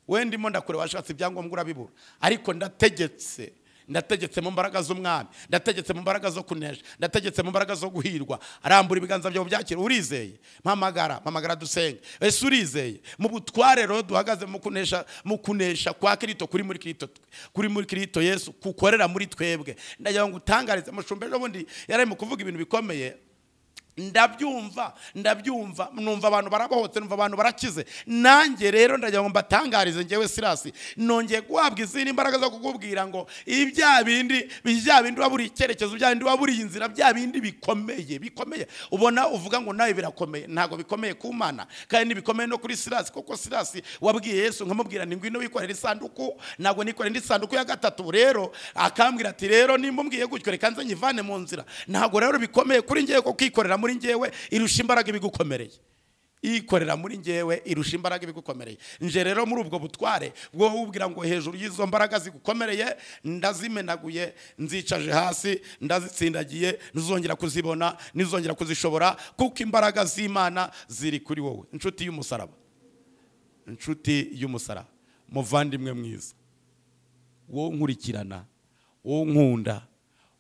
Wendimo ndakure washatse ibyangombwa urabibura, ariko ndategetse mu mbaraga z'umwami, ndategetse mu mbaraga zo kunesha, ndategetse mu mbaraga zo guhirwa. Arambura ibiganza byawe byakira. Urizeye? Mpamagara dusenge. Ese urizeye? Mu butware rero duhagaze mu kunesha kwa Kristo, kuri muri Kristo Yesu kukorera muri twebwe. Ndagira ngo utangarize mushumbe ejo bundi yari mu kuvuga ibintu bikomeye. Ndabyumva, numva abantu barabohotse, numva abantu barakize. Nanjye rero ndagira ngo mbatangarize, njyewe Silas nongeye guhabwa izindi imbaraga zo kukubwira ngo ibya bindi waburi icyerekezo, bya bindi waburi inzira, bya bindi bikomeye ubona uvuga ngo nawe birakomeye, ntago bikomeye ku Mana, kandi nibikomeye no kuri Silas. Kuko Silas wabwiye Yesu nkamubwira ni ngwino wikorera isanduku, ntago nikorera indi sanduku ya gatatu. Rero akambwira ati rero nimbwiye gutyo reka nze nyivane mu nzira. Ntago rero bikomeye kuri njyewe ko kwikorera muri njyewe irusha imbaraga ibigukomereye. Ikorera muri njyewe irusha imbaraga ibigukomereye. Nje rero muri ubwo butware bwo ubwira ngo hejuru y'izo mbaraga zigukomereye ndazimenaguye, nzicaje hasi, ndazitsindagiye, nizongera kuzibona, nizongera kuzishobora, kuko imbaraga z'Imana ziri kuri wowe. Nshuti y'umusaraba, muvandimwe mwiza, wo nkurikirana, wo nkunda,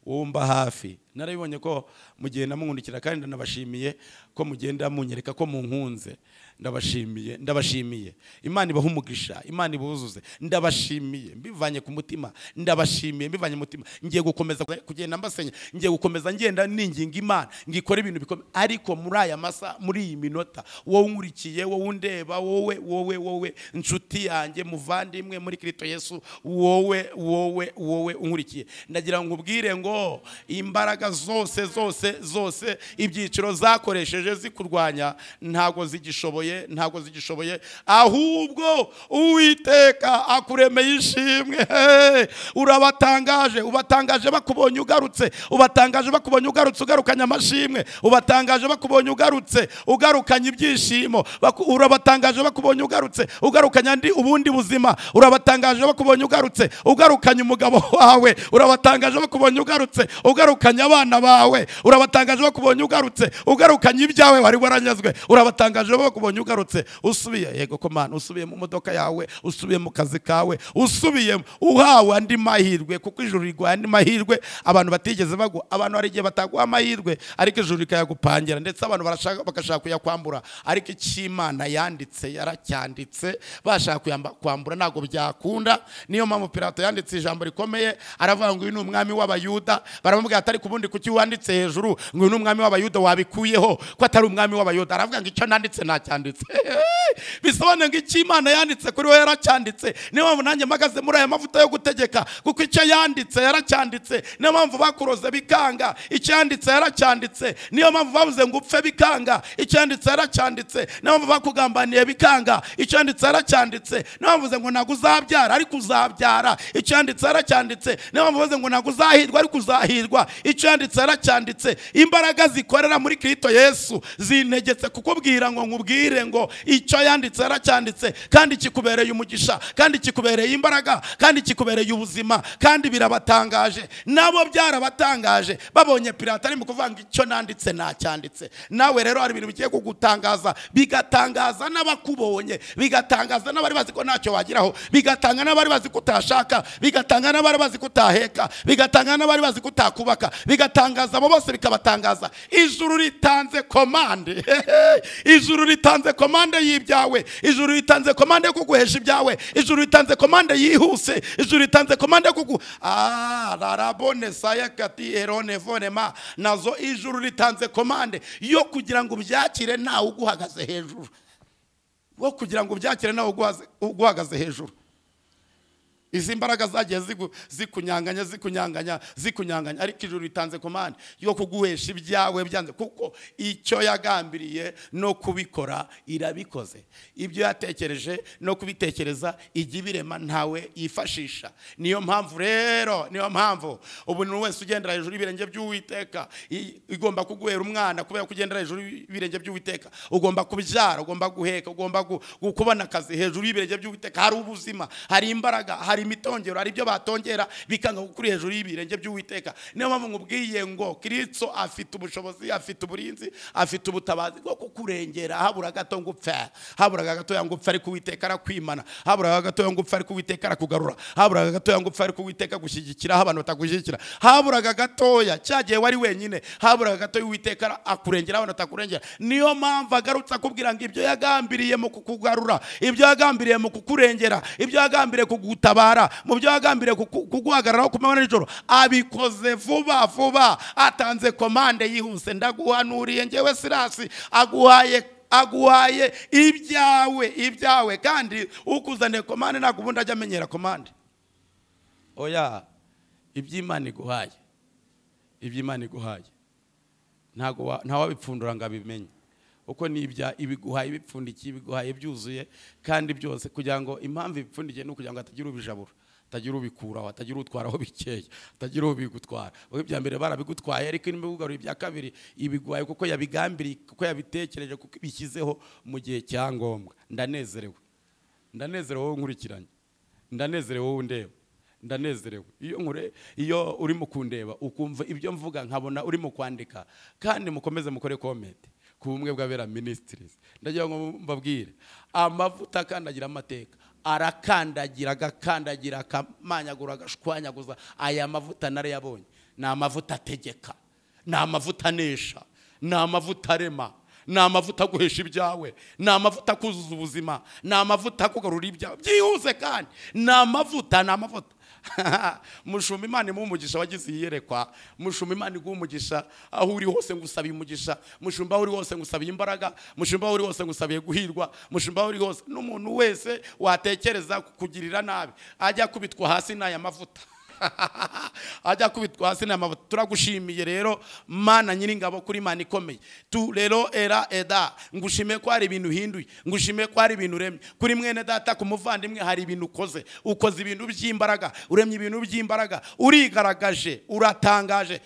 wo mba hafi, narabibonye ko mugenda munkundikira kandi ndanabashimiye ko mugenda munyereka ko munkunze. Ndabashimiye Imana ibaha umugisha, Imana ibuzuze. Ndabashimiye mbivanye ku mutima, ndabashimiye mbivanye mutima. Ngiye gukomeza kugenda mbasenya, ngiye gukomeza ngenda ninginga Imana ngikora ibintu bikomeye. Ariko muri aya masa, muri iyi minota, wowe unkurikiye, wowe undeba, wowe nshuti yanjye, muvandimwe muri Kristo Yesu, wowe unkurikiye, ndagira ngo ubwire ngo imbaraga zose ibyiciro zakoresheje zikurwanya ntago zigishoboye, ahubwo Uwiteka akuremeye ishimwe. Ubatangaje bakubonye ugarutse, ugarukanye amashimwe, ubatangaje bakubonye ugarukanye ibyishimo, urabatangaje bakubonye ugarukanye ubundi buzima, urabatangaje bakubonye ugarukanye umugabo wawe, urabatangaje bakubonye ugarukanye abana bawe, urabatangaje bakubonye ugarukanye ibyawe wari waranyazwe, urabatangaje bakubonye usubiye. Yego ko Mana, usubiye mu modoka yawe, usubiye mu kazi kawe, usubiye uhawe andi mahirwe, kuko ijuru rigwa andi mahirwe abantu batigeze bagwa. Abantu hari igihe bataguha amahirwe ariko ijuru rikayagupangira, ndetse abantu bagashaka kuyakwambura, ariko icy'Imana yanditse yaracyanditse. Bashaka kwambura ntago byakunda. Niyo mpamvu Pilato yanditse ijambo rikomeye, aravuga ngo uyu ni umwami w'Abayuda. Baramubwira ati ariko ubundi kuki wanditse hejuru ngo uyu ni umwami w'Abayuda, wabikuyeho ko atari umwami w'Abayuda? Aravuga ngo icyo nanditse nacyanditse. Bisobanuye ngo icy'Imana yanditse kuri we yaracyanditse. Niyo mpamvu nanjye mpagaze muri aya mavuta yo gutegeka, kuko icyo yanditse yaracyanditse. Niyo mpamvu bakuroze bikanga, icyo yanditse yaracyanditse. Niyo mpamvu bavuze ngo upfe bikanga, icyo yanditse yaracyanditse. Niyo mpamvu bakugambaniye bikanga, icyo yanditse yaracyanditse. Niyo mpamvu bavuze ngo ntabwo uzabyara ariko uzabyara, icyo yanditse yaracyanditse. Niyo mpamvu bavuze ngo ntabwo uzahirwa ariko uzahirwa, icyo yanditse yaracyanditse. Imbaraga zikorera muri Kristo Yesu zintegetse kukubwira ngo nkubwire ngo icyo yanditse yaracyanditse, kandi kikubereye umugisha, kandi kikubereye imbaraga, kandi kikubereye ubuzima, kandi birabatangaje. Nabo byarabatangaje babonye Pilato ari mu kuvuga ngo icyo nanditse nacyanditse. Nawe rero hari ibintu bigiye kugutangaza, bigatangaza n'abakubonye, bigatangaza n'abari bazi ko ntacyo wagiraho, bigatanga n'abari bazi ko utashaka, bigatanga n'abari bazi ko utaheka, bigatanga n'abari bazi ko utakubaka, bigatangaza abo bose, bikabatangaza. Ijuru ritanze komande, ijuru ritanze komande y'ibyawe, ijuru ritanze komande yo kuguhesha ibyawe, ijuru ritanze komande yihuse, ijuru ritanze komande yo larabone sayakati erone vonema, nazo ijuru ritanze komande yo kugira ngo byakire nawe uguhagaze hejuru, wo kugira ngo byakire nawe uguhagaze hejuru. Izi mbaraga zagiye zikunyanganya, ariko ijuru ritanze komande yo kuguhesha ibyawe byanze, kuko icyo yagambiriye no kubikora irabikoze. Ibyo yatekereje no kubitekereza ijya ibirema, ntawe yifashisha. Niyo mpamvu rero, niyo mpamvu umuntu wese ugendera hejuru y'ibirenge by'Uwiteka igomba kuguhera umwana, kubera kugendera hejuru y'ibirenge by'Uwiteka. Ugomba kubyara, ugomba guheka, ugomba kubona akazi hejuru y'ibirenge by'Uwiteka. Hari ubuzima, hari imbaraga, hari imitongero, hari ibyo batongera bikanga kuri hejuru y'ibirenge by'Uwiteka. Niyo mpamvu ngubwiye ngo Kristo afite ubushobozi, afite uburinzi, afite ubutabazi bwo kukurengera. Habura gato ngupfa, habura gato yangupfa ariko Uwiteka arakwimana, habura gato yangupfa ariko Uwiteka arakugarura, habura gato yangupfa ariko Uwiteka gushyigikira abantu batagushyigikira, habura gatoya cyagiye wari wenyine, habura gato y'Uwiteka akurengera abantu batakurengera. Niyo mpamvu agarutse akubwira ngo ibyo yagambiriye mu kukugarura, ibyo yagambiriye mu kukurengera, ibyo yagambiriye kugutabara, mu byo yagambiriye kuguhagararaho ku manywa n'ijoro, abikoze vuba. Atanze komande yihuse. Ndaguhanuriye ngewe Silas, aguhaye ibyawe, kandi ukuzaniye komande ntabwo ubundi ajya amenyera komande. Oya, iby'Imana iguhaye ntawabipfundura ngo abimenye, uko nibya ibiguhaye bipfundikiye, ibiguhaye byuzuye kandi byose, kugira ngo impamvu ibipfundikiye no kugira ngo atagira ubijabura, atagira ubikuraho, atagira utwaraho bikeya, atagira ubigutwara. Ibya mbere barabigutwaye, ariko n'imibugarura ibya kabiri ibiguhaye kuko yabigambiriye, kuko yabitekereje, kuko bishyizeho mu gihe cya ngombwa. Ndanezerewe wowe nkurikiranye, ndanezerewe wowe undeba, ndanezerewe iyo uri mu kundeba ukumva ibyo mvuga nkabona uri mu kwandika. Kandi mukomeze mukore comment ku bumwe bw'abera ministries. Ndagira ngo mbabwire, amavuta akandagira amateka, arakandagira, agakandagira, akamanyagura, agashwanyaguza. Aya mavuta nare yabonye ni amavuta ategeka, ni amavuta anesha, ni amavuta arema, ni amavuta aguhesha ibyawe, ni amavuta akuzuza ubuzima, ni amavuta akugarura ibyawe byihuse kandi ni amavuta mushumba Imana imuha umugisha wagize iyerekwa, mushumba Imana iguha umugisha aho uri hose ngusabiye umugisha, mushumba aho uri hose ngusabiye imbaraga, mushumba aho uri hose ngusabiye guhirwa, mushumba aho uri hose n'umuntu wese watekereza kukugirira nabi ajya kubitwa hasi n'aya mavuta ajya kubitwa hasi n'amavuta. Turagushimiye rero Mana nyiringabo kuri Imana ikomeye, tu rero era eda, ngushimiye ko hari ibintu hinduye, ngushimiye ko hari ibintu uremye kuri mwene data, ku muvandimwe hari ibintu ukoze ibintu by'imbaraga, uremye ibintu by'imbaraga, urigaragaje, uratangaje,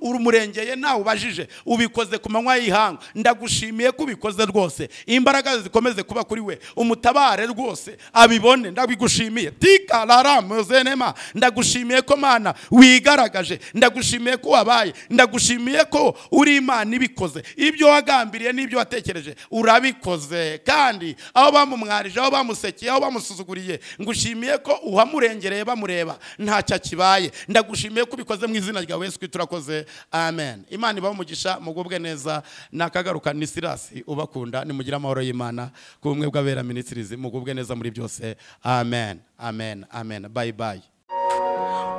urumurengeye nawe ubajije, ubikoze ku manywa y'ihanga. Ndagushimiye ko ubikoze rwose, imbaraga zikomeze kuba kuri we, umutabare rwose abibone. Ndabigushimiye tika laram zenema, ndagushimiye ko Mana wigaragaje, ndagushimiye ko wabaye, ndagushimiye ko uri Imana ibikoze, ibyo wagambiriye n'ibyo watekereje urabikoze, kandi aho bamumwarije, aho bamusekeye, aho bamusuzuguriye, ngushimiye ko uhamurengereye bamureba ntacyo kibaye. Ndagushimiye ko ubikoze mu izina ryawe Yesu Kristo, turakoze, amen. Imana ibahe umugisha, mugubwe neza. Nakagaruka ni Silas ubakunda, nimugira amahoro y'Imana ku bumwe bw'abera ministries, mugubwe neza muri byose, amen, amen, amen. Bye bye.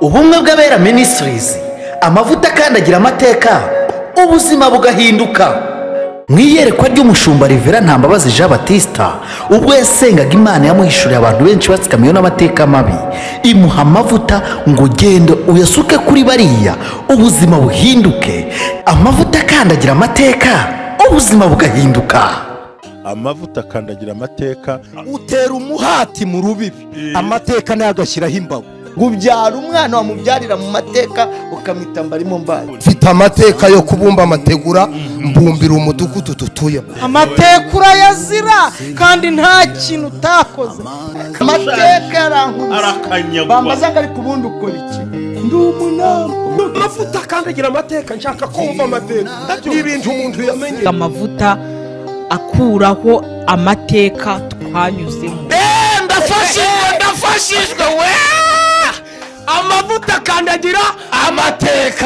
Ubumwe bw'abera ministries, amavuta kandi agira amateka, ubuzima bugahinduka. Mu iyerekwa ry'umushumba Rivera Ntambabazi Jean Baptista, ubwo yasengaga Imana yamuhishuriye abantu benshi batsikamiwe n'amateka mabi, imuha amavuta ngo genda uyasuke kuri bariya ubuzima buhinduke. Amavuta kandi agira amateka, ubuzima bugahinduka. Amavuta akandagira amateka, utera umuhati mu rubibi, amateka nayo agashyiraho imbago. Gubyara umwana wamubyarira mu mateka ukamwita mbarimo mbaye. Mfite amateka yo kubumba amategura, mbumbira umudugudu tutuyemo. Amateka urayazira kandi nta kintu utakoze. Amateka yarankunze arakanyagwa, bambaza ngo ari kubundi ukora iki? Ndi umunama. Amavuta akandagira amateka, nshaka kumva amateka n'ibintu umuntu yamenye. Amavuta akuraho amateka twanyuzemo. Ndafashijwe we! Amavuta akandagira amateka.